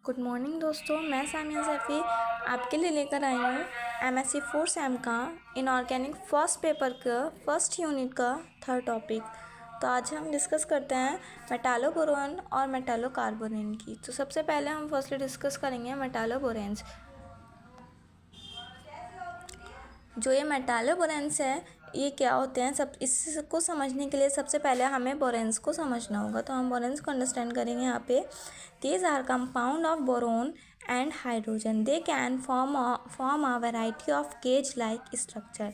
Good morning दोस्तों, मैं सामिया सैफ़ी आपके लिए लेकर आई हूँ एमएससी 4 सेम का इनऑर्गेनिक फर्स्ट पेपर का फर्स्ट यूनिट का थर्ड टॉपिक। तो आज हम डिस्कस करते हैं मेटालोबोरेन और मेटालोकार्बोरेन की। तो सबसे पहले हम फर्स्टली डिस्कस करेंगे मेटालोबोरेन्स। जो ये मेटालोबोरेन्स है ये क्या होते हैं, सब इसको समझने के लिए सबसे पहले हमें बोरेन्स को समझना होगा। तो हम बोरेन्स को अंडरस्टैंड करेंगे यहाँ पे। These are compound of boron and hydrogen, they can form a variety of cage like structure.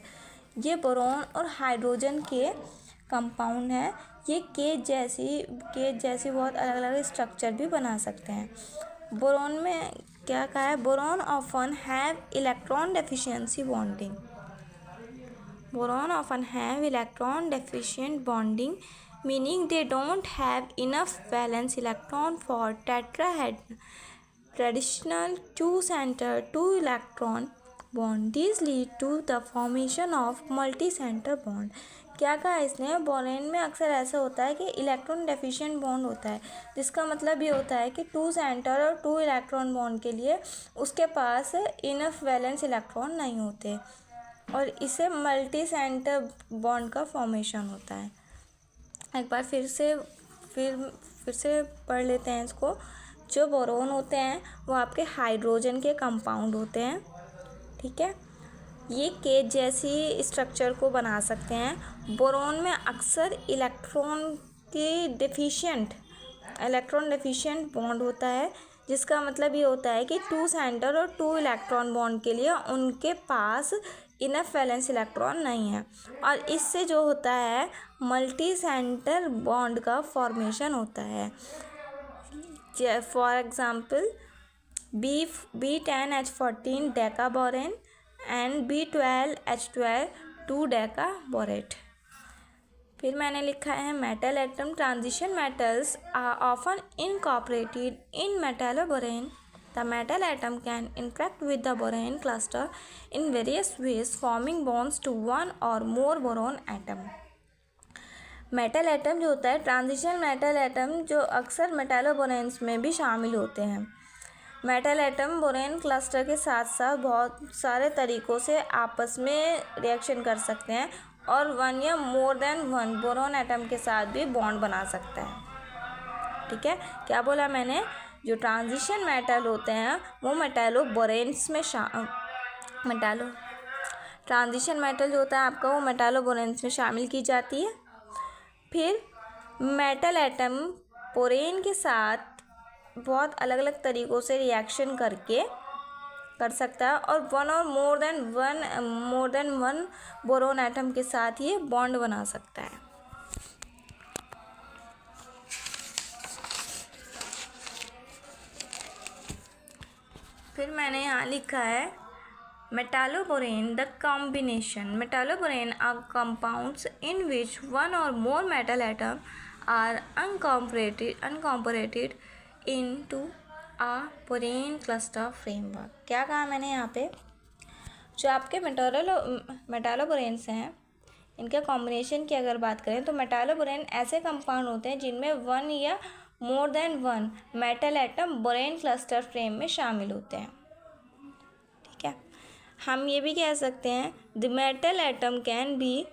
ये बोरोन और हाइड्रोजन के कंपाउंड है, ये केज जैसी बहुत अलग अलग स्ट्रक्चर भी बना सकते हैं। बोरोन में क्या कहा है, boron often have electron deficiency bonding. Boron often have electron deficient bonding, meaning they don't have enough valence electron for tetrahedral traditional two-center two-electron bond. These lead to the formation of multi-center bond. क्या कहा इसने, borane में अक्सर ऐसा होता है कि electron deficient bond होता है, जिसका मतलब ये होता है कि टू सेंटर और टू इलेक्ट्रॉन बॉन्ड के लिए उसके पास इनफ वैलेंस इलेक्ट्रॉन नहीं होते और इसे मल्टी सेंटर बॉन्ड का फॉर्मेशन होता है। एक बार फिर से पढ़ लेते हैं इसको। जो बोरोन होते हैं वो आपके हाइड्रोजन के कंपाउंड होते हैं, ठीक है। ये केज जैसी स्ट्रक्चर को बना सकते हैं। बोरोन में अक्सर इलेक्ट्रॉन डेफिशिएंट बॉन्ड होता है, जिसका मतलब ये होता है कि टू सेंटर और टू इलेक्ट्रॉन बॉन्ड के लिए उनके पास इनफ वैलेंस इलेक्ट्रॉन नहीं है और इससे जो होता है मल्टी सेंटर बॉन्ड का फॉर्मेशन होता है। For example B10H14 decaborane and B12H12 2 decaborate. फिर मैंने लिखा है metal atom transition metals are often incorporated in metalloborane. The metal atom can interact with the boron cluster in various ways, forming bonds to one or more boron atom. Metal atom जो होता है, transition metal atom, जो अक्सर मेटालोबोरेन्स में भी शामिल होते हैं। मेटल एटम बोरेन क्लस्टर के साथ साथ बहुत सारे तरीक़ों से आपस में रिएक्शन कर सकते हैं और वन या more than one boron atom के साथ भी बॉन्ड बना सकता है, ठीक है। क्या बोला मैंने, जो ट्रांजिशन मेटल होते हैं वो मेटालोबोरेन्स में ट्रांजिशन मेटल जो होता है आपका वो मेटालोबोरेन्स में शामिल की जाती है। फिर मेटल एटम बोरेन के साथ बहुत अलग अलग तरीक़ों से रिएक्शन कर सकता है और one or more than one boron atom के साथ ये बॉन्ड बना सकता है। फिर मैंने यहाँ लिखा है metalloborane the combination. Metalloborane are compounds in which one or more metal atom are incorporated into a borane cluster framework. क्या कहा मैंने यहाँ पे, जो आपके मेटालोबोरेन्स हैं इनके कॉम्बिनेशन की अगर बात करें तो मेटालोबोरेन ऐसे कंपाउंड होते हैं जिनमें वन या more than one metal atom borane cluster frame में शामिल होते हैं, ठीक है। हम ये भी कह सकते हैं the metal atom can be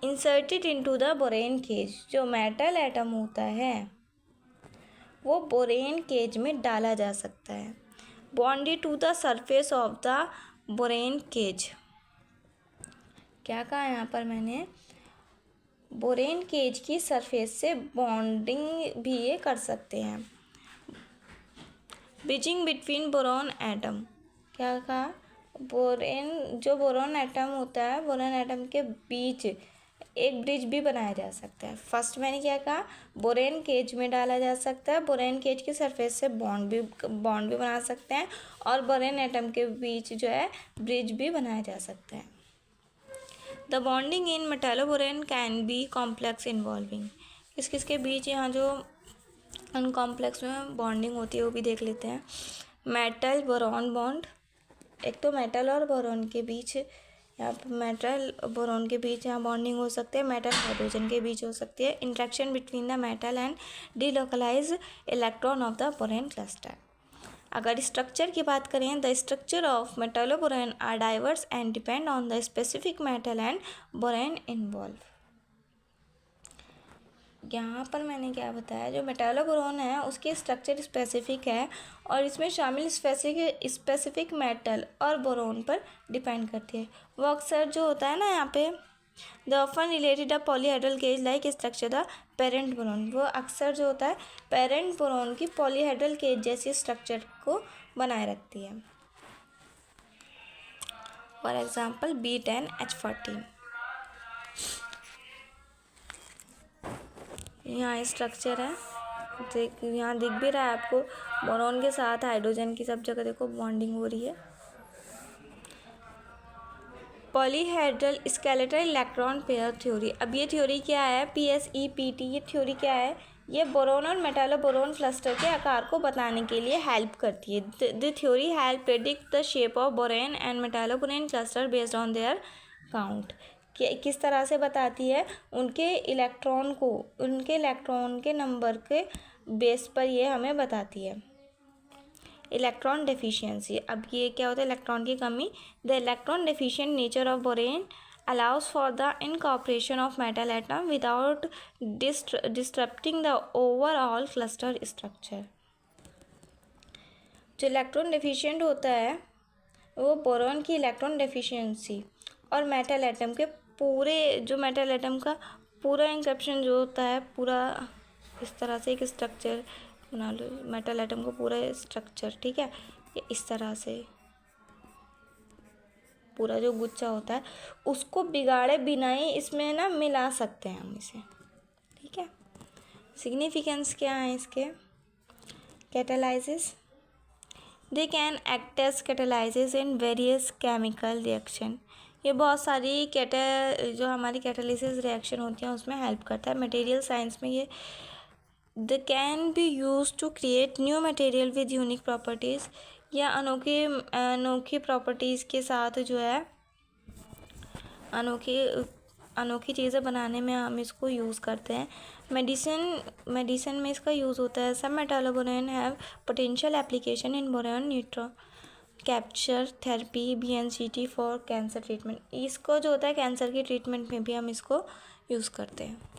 inserted into the borane cage. जो मेटल एटम होता है वो बोरेन केज में डाला जा सकता है, bonded to the surface of the borane cage. क्या कहा यहाँ पर मैंने, बोरेन केज की सरफेस से बॉन्डिंग भी ये कर सकते हैं। Bridging between boron atom. क्या कहा, जो बोरोन एटम होता है, बोरोन एटम के बीच एक ब्रिज भी बनाया जा सकता है। फर्स्ट मैंने क्या कहा, बोरेन केज में डाला जा सकता है, बोरेन केज की सरफेस से बॉन्ड भी बना सकते हैं और बोरेन एटम के बीच जो है ब्रिज भी बनाया जा सकता है। The bonding in metalloborane can be complex involving. किस के बीच यहाँ जो अनकॉम्प्लेक्स में बॉन्डिंग होती है वो भी देख लेते हैं। मेटल बोरोन बॉन्ड, एक तो मेटल और बोरोन के बीच, यहाँ पर मेटल बोरोन के बीच यहाँ बॉन्डिंग हो सकती है, मेटल हाइड्रोजन के बीच हो सकती है। Interaction between the metal and delocalize electron of the borane cluster. अगर स्ट्रक्चर की बात करें, the structure of metalloborane are diverse and depend on the specific metal and borane involve. यहाँ पर मैंने क्या बताया, जो मेटालोबोरेन है उसकी स्ट्रक्चर स्पेसिफिक है और इसमें शामिल स्पेसिफिक मेटल और बोरोन पर डिपेंड करती है। वो अक्सर जो होता है ना यहाँ पे, the often related a polyhedral cage like structure the parent boron, वो अक्सर जो होता है पेरेंट बोरोन की पॉलीहेड्रल केज जैसी स्ट्रक्चर को बनाए रखती है। For example B10H14। यहाँ स्ट्रक्चर है, यहाँ दिख भी रहा है आपको, बोरोन के साथ हाइड्रोजन की सब जगह देखो बॉन्डिंग हो रही है। Polyhedral skeletal electron pair theory, अब ये थ्योरी क्या है, PSEPT, ये थ्योरी क्या है, ये बोरोन और मेटालोबोरोन क्लस्टर के आकार को बताने के लिए हेल्प करती है। The theory help predict the shape of borane and metalloborane cluster based on their count, किस तरह से बताती है, उनके इलेक्ट्रॉन के नंबर के बेस पर ये हमें बताती है। इलेक्ट्रॉन डेफिशिएंसी, अब ये क्या होता है, इलेक्ट्रॉन की कमी। The electron deficient nature of borane allows for the incorporation of metal atom without disrupting the overall cluster structure। जो इलेक्ट्रॉन डेफिशिएंट होता है वो बोरोन की इलेक्ट्रॉन डेफिशिएंसी और मेटल एटम के जो मेटल एटम का पूरा इंकर्प्शन जो होता है, पूरा इस तरह से एक स्ट्रक्चर बना लो, मेटल एटम को पूरा स्ट्रक्चर, ठीक है, ये इस तरह से पूरा जो गुच्छा होता है उसको बिगाड़े बिना ही इसमें ना मिला सकते हैं हम इसे, ठीक है। सिग्निफिकेंस क्या है इसके, catalysis, they can act as catalysis in various chemical reaction, ये बहुत सारी जो हमारी कैटालिसिस रिएक्शन होती हैं उसमें हेल्प करता है। मटेरियल साइंस में ये they can be use to create new material with unique properties, या अनोखी प्रॉपर्टीज़ के साथ जो है अनोखी चीज़ें बनाने में हम इसको यूज़ करते हैं। मेडिसिन में इसका यूज़ होता है। सब metalloborane have potential application in borane neutron capture therapy BNCT for cancer treatment, इसको जो होता है कैंसर की ट्रीटमेंट में भी हम इसको यूज़ करते हैं।